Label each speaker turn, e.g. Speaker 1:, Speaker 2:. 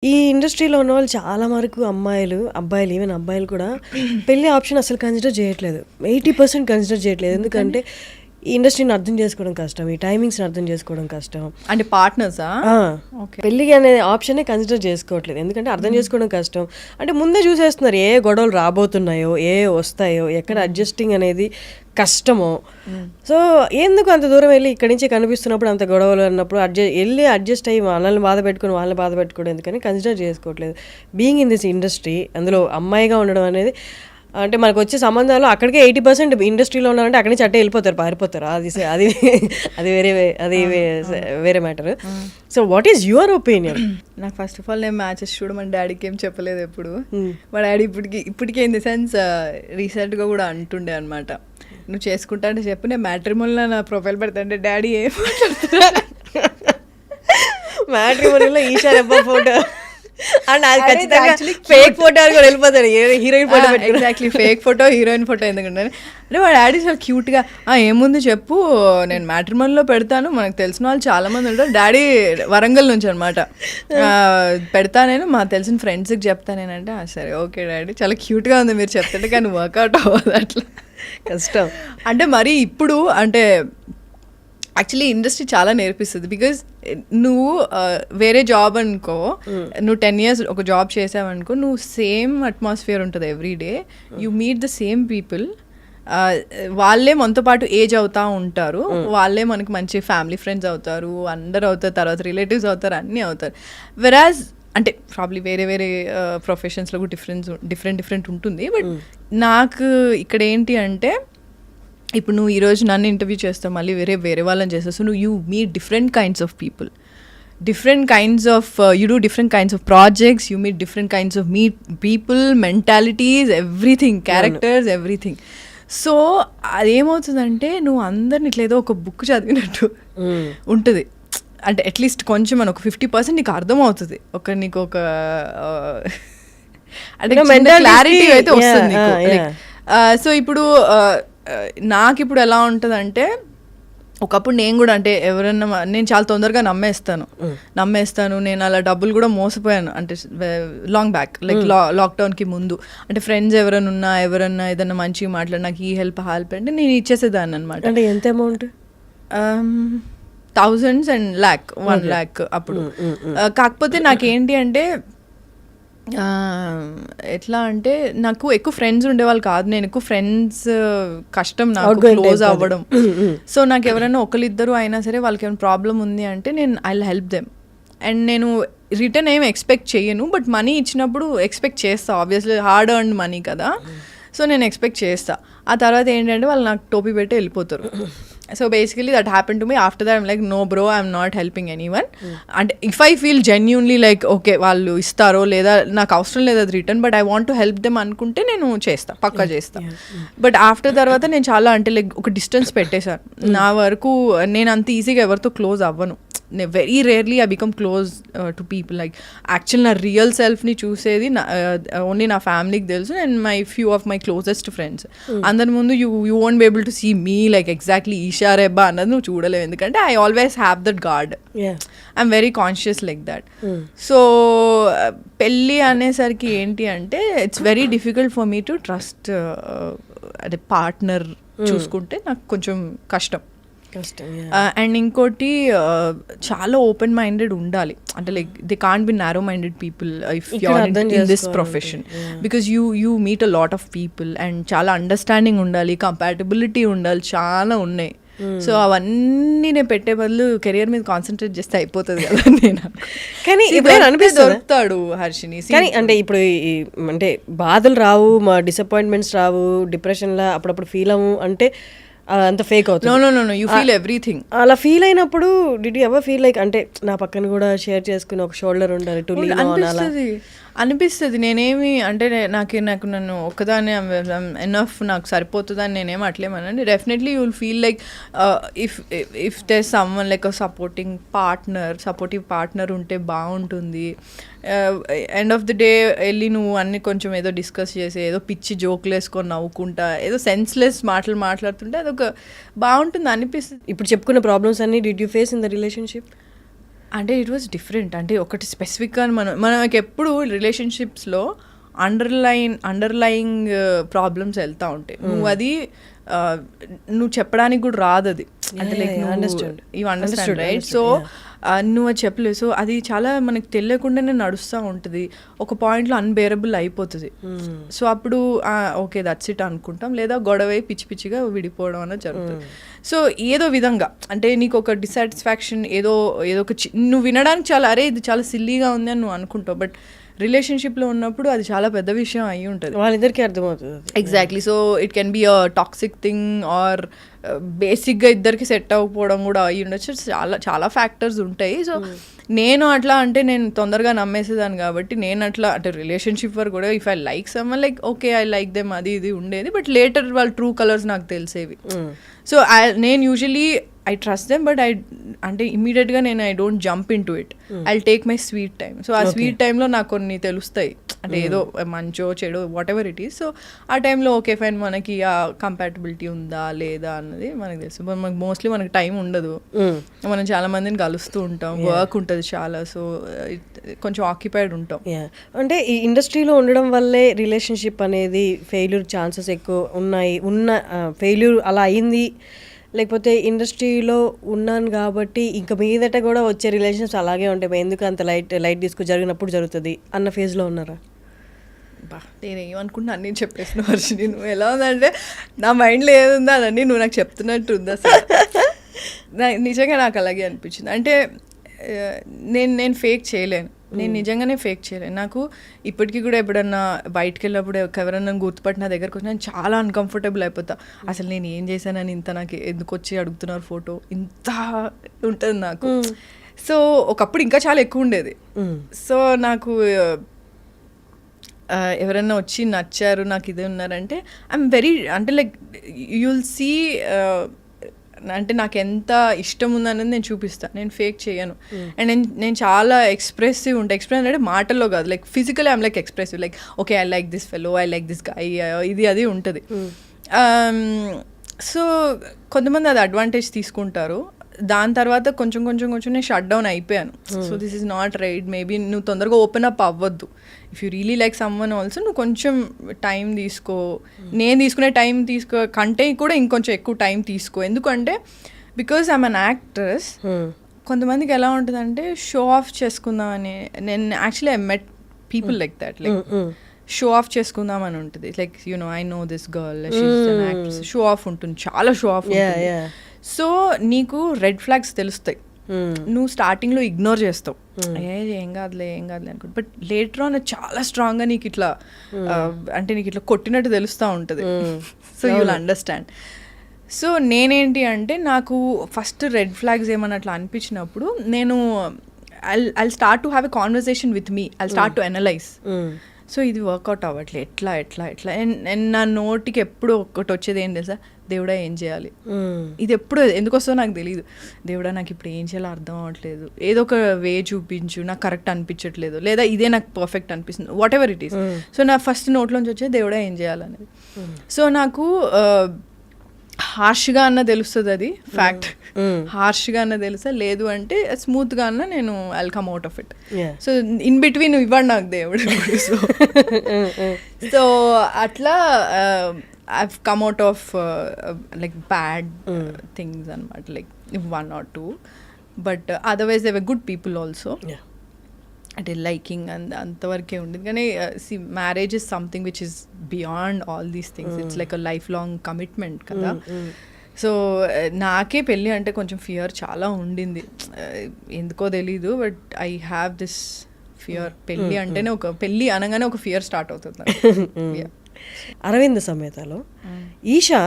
Speaker 1: ఈ ఇండస్ట్రీలో ఉన్నవాళ్ళు చాలా వరకు అమ్మాయిలు, అబ్బాయిలు ఈవెన్ అబ్బాయిలు కూడా పెళ్లి ఆప్షన్ అసలు కన్సిడర్ చేయట్లేదు. 80% కన్సిడర్ చేయట్లేదు. ఎందుకంటే ఈ ఇండస్ట్రీని అర్థం చేసుకోవడం కష్టం. ఈ టైమింగ్స్‌ని అర్థం చేసుకోవడం కష్టం.
Speaker 2: అంటే పార్ట్నర్సా?
Speaker 1: ఆ!
Speaker 2: ఓకే.
Speaker 1: పెళ్లి అనే ఆప్షనే కన్సిడర్ చేసుకోవట్లేదు. ఎందుకంటే అర్థం చేసుకోవడం కష్టం. అంటే ముందే చూసేస్తున్నారు ఏ గొడవలు రాబోతున్నాయో, ఏ వస్తాయో, ఎక్కడ అడ్జస్టింగ్ అనేది కష్టమో. సో ఎందుకు అంత దూరం వెళ్ళి ఇక్కడి నుంచి కనిపిస్తున్నప్పుడు అంత గొడవలు అన్నప్పుడు వెళ్ళి అడ్జస్ట్ అయ్యి మనల్ని బాధ పెట్టుకుని వాళ్ళని బాధ పెట్టుకోవడం ఎందుకని కన్సిడర్ చేసుకోవట్లేదు. బీయింగ్ ఇన్ దిస్ ఇండస్ట్రీ అందులో అమ్మాయిగా ఉండడం అనేది అంటే మనకు వచ్చే సంబంధాలు అక్కడికే 80% ఇండస్ట్రీలో ఉన్నారంటే అక్కడి నుంచి అట్టే వెళ్ళిపోతారు, పారిపోతారు. అది అది వేరే matter. So what is your opinion?
Speaker 2: నాకు ఫస్ట్ ఆఫ్ ఆల్ నేను మ్యాచెస్ చూడమని డాడీకి ఏం చెప్పలేదు ఎప్పుడు. మా డాడీ ఇప్పటికే ఇన్ ది సెన్స్ రీసెంట్గా కూడా అంటుండే అనమాట, నువ్వు చేసుకుంటా అంటే చెప్పు, నేను మ్యాట్రిమోనీలో నా ప్రొఫైల్ పెడతా అంటే డాడీ ఏం
Speaker 1: మ్యాట్రిమోనీలో ఈషా రెబ్బా ఫోటో అండ్ అది ఖచ్చితంగా ఫేక్ ఫోటో అని కూడా వెళ్ళిపోతాడు. Heroine photo
Speaker 2: exactly fake photo heroine photo ఎందుకంటే అంటే మా డాడీ చాలా క్యూట్గా ఏముంది చెప్పు నేను మ్యాట్రిమోనీలో పెడతాను, మనకు తెలిసిన వాళ్ళు చాలా మంది ఉంటారు. డాడీ వరంగల్ నుంచి అనమాట, పెడతా నేను మా తెలిసిన ఫ్రెండ్స్కి చెప్తా నేనంటే సరే ఓకే డాడీ చాలా క్యూట్గా ఉంది మీరు చెప్తుంటే, కానీ వర్కౌట్ అవ్వదు అట్లా
Speaker 1: కష్టం.
Speaker 2: అంటే మరి ఇప్పుడు అంటే యాక్చువల్లీ ఇండస్ట్రీ చాలా నేర్పిస్తుంది. బికాజ్ నువ్వు వేరే జాబ్ అనుకో, నువ్వు 10 years ఒక జాబ్ చేసావనుకో, నువ్వు సేమ్ అట్మాస్ఫియర్ ఉంటుంది every day, you meet the same people, వాళ్ళే మనతో పాటు ఏజ్ అవుతూ ఉంటారు, వాళ్ళే మనకి మంచి ఫ్యామిలీ ఫ్రెండ్స్ అవుతారు, అందరు అవుతారు, తర్వాత రిలేటివ్స్ అవుతారు, అన్నీ అవుతారు. వెరాజ్ అంటే ప్రాబ్లీ వేరే వేరే ప్రొఫెషన్స్లో కూడా డిఫరెంట్ ఉంటుంది. బట్ నాకు ఇక్కడ ఏంటి అంటే ఇప్పుడు నువ్వు ఈరోజు నన్ను ఇంటర్వ్యూ చేస్తావు, మళ్ళీ వేరే వాళ్ళని చేస్తావు. సో నువ్వు you meet different kinds of people, different kinds of you do different kinds of projects, you meet different kinds of people, mentalities, everything, characters, everything. So అదేమవుతుందంటే నువ్వు అందరిని ఇట్లా ఏదో ఒక బుక్ చదివినట్టు ఉంటుంది. అంటే అట్లీస్ట్ కొంచెం మన ఒక 50% నీకు అర్థమవుతుంది, నీకు ఒక అంటే క్లారిటీ అయితే వస్తుంది నీకు. సో ఇప్పుడు నాకు ఇప్పుడు ఎలా ఉంటుందంటే, ఒకప్పుడు నేను కూడా అంటే ఎవరన్నా నేను చాలా తొందరగా నమ్మేస్తాను. నేను అలా డబ్బులు కూడా మోసపోయాను అంటే లాంగ్ బ్యాక్, లైక్ లాక్డౌన్కి ముందు. అంటే ఫ్రెండ్స్ ఎవరైనా ఏదన్నా మంచిగా మాట్లాడి నాకు ఈ హెల్ప్ అంటే నేను ఇచ్చేసేదాన్ని అనమాట.
Speaker 1: అంటే ఎంత amount?
Speaker 2: thousands and one lakh అప్పుడు. కాకపోతే నాకేంటి అంటే ఎట్లా అంటే నాకు ఎక్కువ ఫ్రెండ్స్ ఉండేవాళ్ళు కాదు, నేను ఎక్కువ ఫ్రెండ్స్ కష్టం నాకు క్లోజ్ అవ్వడం. సో నాకు ఎవరైనా ఒకరిద్దరు అయినా సరే వాళ్ళకి ఏమైనా ప్రాబ్లం ఉంది అంటే నేను I will help them. And నేను రిటర్న్ ఏం ఎక్స్పెక్ట్ చేయను, బట్ మనీ ఇచ్చినప్పుడు ఎక్స్పెక్ట్ చేస్తా, ఆబ్వియస్లీ హార్డ్ ఎర్న్డ్ మనీ కదా. సో నేను ఎక్స్పెక్ట్ చేస్తా. ఆ తర్వాత ఏంటంటే వాళ్ళు నాకు టోపీ పెట్టి వెళ్ళిపోతారు. So basically that happen to me. After that I'm like no bro, I'm not helping anyone. అంటే if I feel genuinely like okay వాళ్ళు ఇస్తారో లేదా నాకు అవసరం లేదు అది return, but I want to help them అనుకుంటే నేను పక్కా చేస్తా. బట్ ఆఫ్టర్ తర్వాత నేను చాలా అంటే లైక్ ఒక డిస్టెన్స్ పెట్టేశాను. నా వరకు నేను అంత ఈజీగా ఎవరితో క్లోజ్ అవ్వను. Very rarely I become close to people. Like actual నా రియల్ సెల్ఫ్ని చూసేది ఓన్లీ నా ఫ్యామిలీకి తెలుసు and my few of my closest friends. అందరి ముందు you won't be able to see me like exactly Eesha Rebba అన్నది నువ్వు చూడలేవు, ఎందుకంటే I always have that guard. I'm very conscious like that. So పెళ్ళి అనేసరికి ఏంటి అంటే it's very difficult for me to trust అదే పార్ట్నర్ చూసుకుంటే నాకు కొంచెం కష్టం. అండ్ ఇంకోటి చాలా ఓపెన్ మైండెడ్ ఉండాలి. అంటే like they can't be narrow minded people if you are in this profession, because you meet a lot of people and చాలా అండర్స్టాండింగ్ ఉండాలి, కంపాటబిలిటీ ఉండాలి, చాలా ఉన్నాయి. సో అవన్నీ నేను పెట్టే బదులు కెరియర్ మీద కాన్సన్ట్రేట్ చేస్తే అయిపోతుంది కదా. నేను
Speaker 1: కానీ
Speaker 2: దొరుకుతాడు హర్షిని.
Speaker 1: కానీ అంటే ఇప్పుడు అంటే బాధలు రావు, మా డిసప్పాయింట్మెంట్స్ రావు, డిప్రెషన్లా అప్పుడప్పుడు ఫీల్ అవ్వు అంటే అంత ఫేక్ అవుతుంది.
Speaker 2: No you feel everything.
Speaker 1: అలా ఫీల్ అయినప్పుడు did you ever feel like అంటే నా పక్కన కూడా షేర్ చేసుకుని ఒక షోల్డర్ ఉండాలి టు లీన్ ఆన్ అలా
Speaker 2: అనిపిస్తుంది? నేనేమి అంటే నాకు నన్ను ఒక్కదాన్ని ఎనఫ్ నాకు సరిపోతుందని నేనేమి అట్లేమనండి. Definitely you will feel like if they someone like supportive partner ఉంటే బాగుంటుంది. ఎండ్ ఆఫ్ ది డే వెళ్ళి నువ్వు అన్ని కొంచెం ఏదో డిస్కస్ చేసి ఏదో పిచ్చి జోకులు వేసుకొని నవ్వుకుంటా ఏదో సెన్స్లెస్ మాటలు మాట్లాడుతుంటే అదొక బాగుంటుంది అనిపిస్తుంది.
Speaker 1: ఇప్పుడు చెప్పుకున్న ప్రాబ్లమ్స్ అన్ని did you face in the relationship?
Speaker 2: అంటే ఇట్ వాజ్ డిఫరెంట్. అంటే ఒకటి స్పెసిఫిక్గా మనకి ఎప్పుడు రిలేషన్షిప్స్లో అండర్లయింగ్ ప్రాబ్లమ్స్ వెళ్తూ ఉంటాయి. నువ్వు అది నువ్వు చెప్పడానికి కూడా రాదు అది. అంటే like you understand right. So నువ్వు అది చెప్పలేవు. సో అది చాలా మనకి తెలియకుండానే నడుస్తూ ఉంటుంది. ఒక పాయింట్లో అన్బేరబుల్ అయిపోతుంది. సో అప్పుడు ఓకే దట్స్ ఇట్ అనుకుంటాం, లేదా గొడవ పిచ్చి పిచ్చిగా విడిపోవడం అనేది జరుగుతుంది. సో ఏదో విధంగా అంటే నీకు ఒక డిసాటిస్ఫాక్షన్ ఏదో ఒక నువ్వు వినడానికి చాలా అరే ఇది చాలా సిల్లీగా ఉంది అని నువ్వు అనుకుంటావు, బట్ రిలేషన్షిప్లో ఉన్నప్పుడు అది చాలా పెద్ద విషయం అయి ఉంటుంది.
Speaker 1: వాళ్ళిద్దరికీ అర్థమవుతుంది.
Speaker 2: Exactly. So it can be a toxic thing or బేసిక్గా ఇద్దరికి సెట్ అవ్వకపోవడం కూడా అయ్యి ఉండొచ్చు. చాలా ఫ్యాక్టర్స్ ఉంటాయి. సో నేను అట్లా అంటే నేను తొందరగా నమ్మేసేదాన్ని కాబట్టి నేను అట్లా అంటే రిలేషన్షిప్ వరకు కూడా if I like someone like okay I like them అది ఇది ఉండేది, బట్ లేటర్ వాళ్ళ ట్రూ కలర్స్ నాకు తెలిసేవి. సో నేను usually I trust them, but అంటే ఇమీడియట్గా నేను I don't jump into it. I take my sweet time. So ఆ స్వీట్ టైంలో నాకు కొన్ని తెలుస్తాయి, అంటే ఏదో మంచో చెడో whatever it is. So ఆ టైంలో ఓకే ఫైన్ మనకి ఆ కంపాటబిలిటీ ఉందా లేదా అన్నది మనకు తెలుసు. మనకు మోస్ట్లీ మనకి టైం ఉండదు, మనం చాలా మందిని కలుస్తూ ఉంటాం, వర్క్ ఉంటుంది చాలా. సో కొంచెం ఆక్యుపైడ్ ఉంటాం.
Speaker 1: అంటే ఈ ఇండస్ట్రీలో ఉండడం వల్లే రిలేషన్షిప్ అనేది ఫెయిల్యూర్ ఛాన్సెస్ ఎక్కువ ఉన్నాయి. ఫెయిల్యూర్ అలా అయింది, లేకపోతే ఇండస్ట్రీలో ఉన్నాను కాబట్టి ఇంకా మీదట కూడా వచ్చే రిలేషన్స్ అలాగే ఉంటాయి, ఎందుకు అంత లైట్ తీసుకు జరిగినప్పుడు జరుగుతుంది అన్న ఫేజ్లో ఉన్నారా?
Speaker 2: నేను ఏమనుకుంటున్నా అన్నీ చెప్పేసిన వర్షిని. నువ్వు ఎలా ఉందంటే నా మైండ్లో ఏది ఉందో అదన్నీ నువ్వు నాకు చెప్తున్నట్టు ఉందా సార్? నిజంగా నాకు అలాగే అనిపించింది. అంటే నేను ఫేక్ చేయలేను, నేను నిజంగానే ఫేక్ చేయలేను. నాకు ఇప్పటికీ కూడా ఎప్పుడన్నా బయటకు వెళ్ళినప్పుడు ఎవరన్నా గుర్తుపట్టి నా దగ్గరకు వచ్చి నేను చాలా అన్కంఫర్టబుల్ అయిపోతా. అసలు నేను ఏం చేశానని ఇంత నాకు ఎందుకు వచ్చి అడుగుతున్నారు ఫోటో, ఇంత ఉంటుంది నాకు. సో ఒకప్పుడు ఇంకా చాలా ఎక్కువ ఉండేది. సో నాకు ఎవరన్నా వచ్చి నచ్చారు నాకు ఇదే ఉన్నారంటే ఐఎమ్ వెరీ అంటే లైక్ యుల్ సీ అంటే నాకు ఎంత ఇష్టం ఉందనేది నేను చూపిస్తాను, నేను ఫేక్ చేయను. అండ్ నేను చాలా ఎక్స్ప్రెసివ్ ఉంటాను. ఎక్స్ప్రెస్ అంటే మాటల్లో కాదు, like physically I'm like expressive, like okay I like this fellow, I like this guy, ఇది అది ఉంటుంది. సో కొంతమంది అది అడ్వాంటేజ్ తీసుకుంటారు. దాని తర్వాత కొంచెం నేను షట్ డౌన్ అయిపోయాను. So this is not right. Maybe నువ్వు తొందరగా ఓపెన్ అప్ అవ్వద్దు. If you really like someone also నువ్వు కొంచెం టైం తీసుకో. నేను తీసుకునే టైం తీసుకో కంటే కూడా ఇంకొంచెం ఎక్కువ టైం తీసుకో. ఎందుకంటే బికాజ్ ఐఎమ్ అన్ యాక్ట్రెస్. కొంతమందికి ఎలా ఉంటుందంటే షో ఆఫ్ చేసుకుందామని. నేను actually I met people like that, like show off చేసుకుందామని ఉంటుంది. Like you know I know this girl, she's an actress. Show off ఉంటుంది, చాలా షో ఆఫ్ ఉంటుంది. సో నీకు రెడ్ ఫ్లాగ్స్ తెలుస్తాయి, నువ్వు స్టార్టింగ్లో ఇగ్నోర్ చేస్తావు, ఏం కాదులే అనుకుంటా. బట్ లేటర్ ఆన్ చాలా స్ట్రాంగ్గా నీకు ఇట్లా అంటే నీకు ఇట్లా కొట్టినట్టు తెలుస్తూ ఉంటుంది. So you will understand. So నేనేంటి అంటే నాకు ఫస్ట్ రెడ్ ఫ్లాగ్స్ ఏమన్నా అట్లా అనిపించినప్పుడు నేను I'll start to have a conversation with me, I'll start to analyse. So ఇది వర్కౌట్ అవ్వట్లే, ఎట్లా అండ్ నా నోటికి ఎప్పుడు ఒకటి వచ్చేది ఏంటి తెలుసా, దేవుడా ఏం చేయాలి. ఇది ఎప్పుడు ఎందుకు వస్తుందో నాకు తెలియదు. దేవుడా నాకు ఇప్పుడు ఏం చేయాలో అర్థం అవ్వట్లేదు, ఏదో ఒక వే చూపించు, నాకు కరెక్ట్ అనిపించట్లేదు, లేదా ఇదే నాకు పర్ఫెక్ట్ అనిపిస్తుంది, what ever it is. So నా ఫస్ట్ నోట్లోంచి వచ్చేది దేవుడా ఏం చేయాలనేది. సో నాకు హార్ష్గా అన్న తెలుస్తుంది, అది ఫ్యాక్ట్. హార్ష్గా అన్న తెలుసా, లేదు అంటే స్మూత్గా అన్న నేను I'll come out of it. So in between ఇవ్వండి నాకు దేవుడు. సో అట్లా I've come out of like bad things and like one or two, but otherwise they were good people also. అంటే లైకింగ్ అంతవరకే ఉండేది. కానీ see marriage is something which is beyond all these things. It's like a life long commitment కదా. So నాకే పెళ్ళి అంటే కొంచెం fear చాలా ఉండింది, ఎందుకో తెలీదు. But I have this fear. పెళ్ళి అంటేనే పెళ్ళి అనగానే ఒక ఫియర్ స్టార్ట్ అవుతుంది.
Speaker 1: అరవింద సమేతలో ఈషా